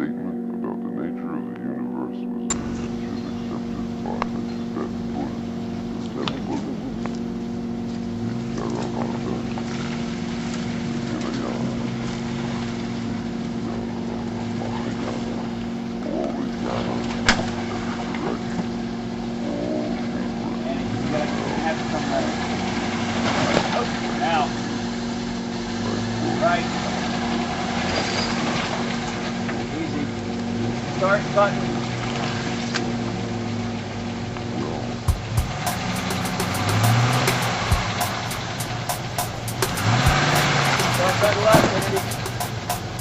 statement about the nature of the universe was accepted by the Tibetan Buddhists as Buddhism. Now, right, easy, start cutting. Start cutting left, Andy.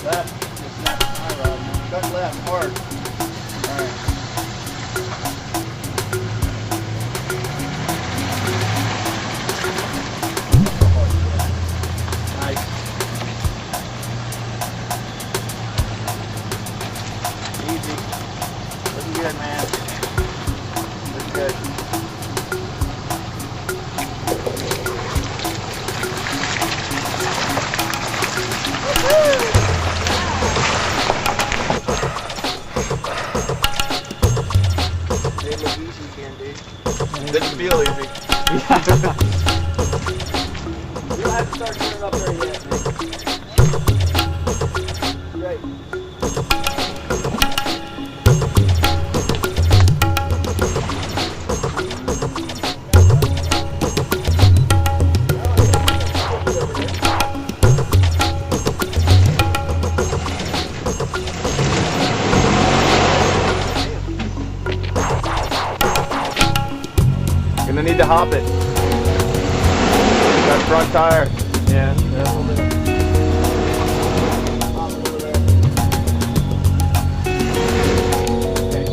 Left, just snap my rod. Cut left, hard. Alright. Looking good, man. Looking good. They look easy again, dude. Didn't feel easy. You don't have to start turning up there yet, man. Great. Gonna need to hop it. That front tire. Yeah, that's a little bit. Okay.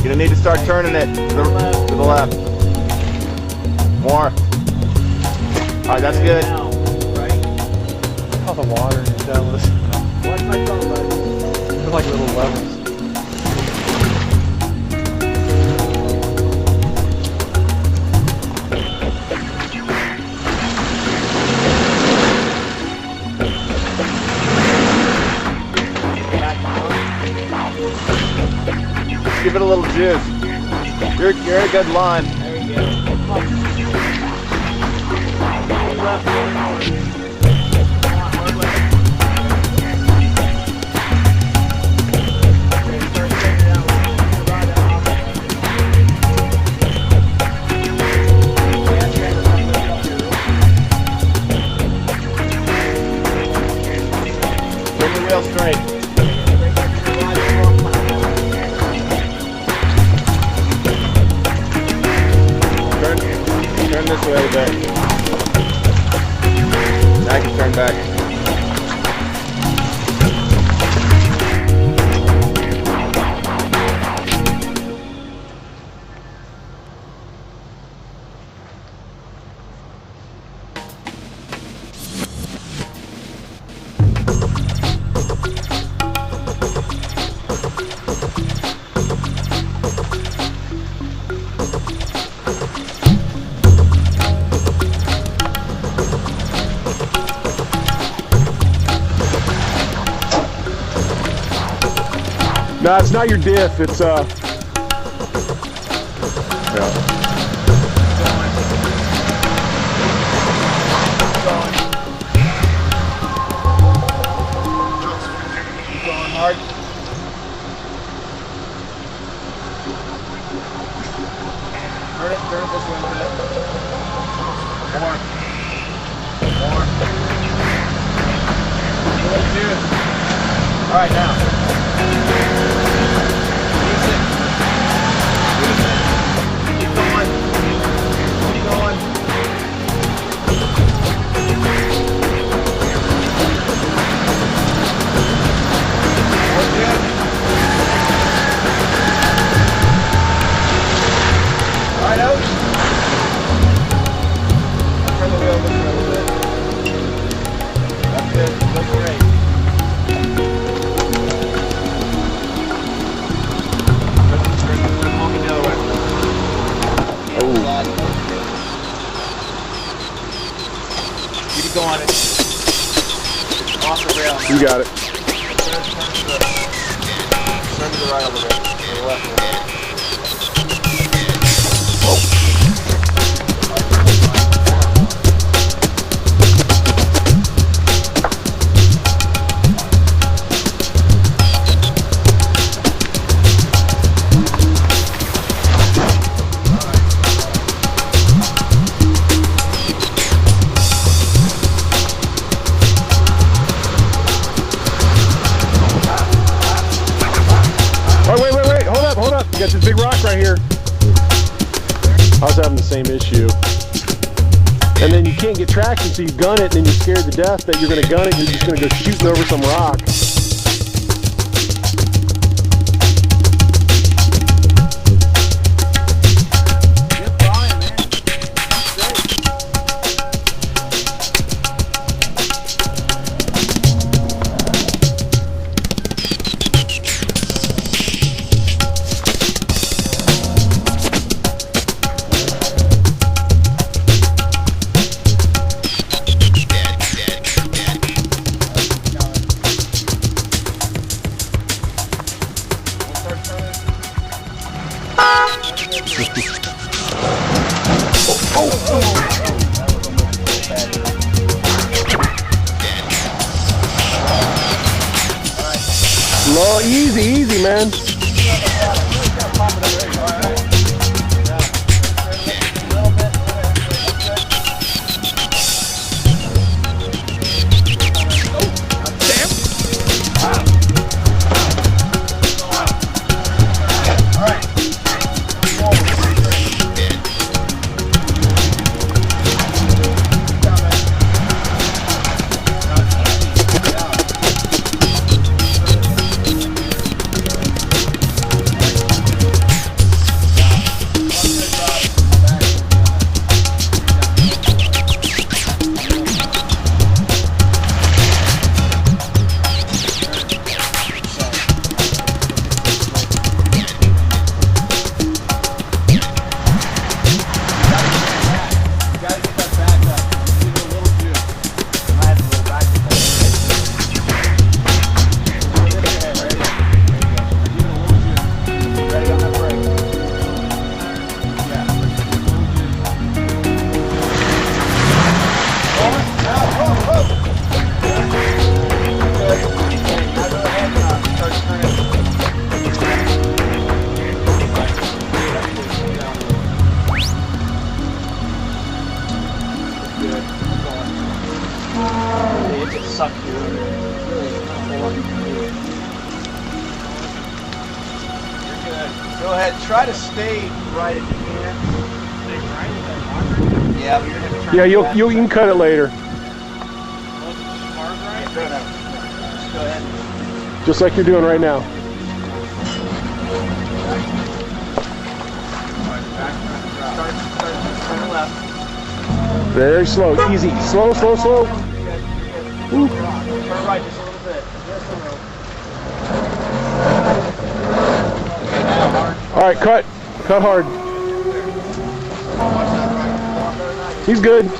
Gonna need to start turning it to the left. More. Alright, that's good. All the water is jealous. Watch my phone, buddy. They're like little levels. Give it a little juice. You're in a good line. There you go. Left, Real straight. Turn this way a bit. Now I can turn back. No, it's not your diff. It's yeah. going hard. Turn it this way a bit. More. Good, dude. All right, now. Keep going. Keep going. All good. All right, out. I'll turn the wheel this way a little bit. That's good. Looks great. going. It's off the rail now. You got it. Turn to the right a little bit. Or the left a little bit. Oh, wait. Hold up. You got this big rock right here. I was having the same issue. And then you can't get traction, so you gun it, and then you're scared to death that you're going to gun it, and you're just going to go shooting over some rock. Slow, easy, man. Suck you. Go ahead. Try to stay right if you can. Stay right? Yeah, but you're going to turn. Yeah, you can cut it later. Go ahead. Just like you're doing right now. Turn left. Very slow, easy. Slow. Ooh. Turn right just a little bit. All right, cut hard. He's good.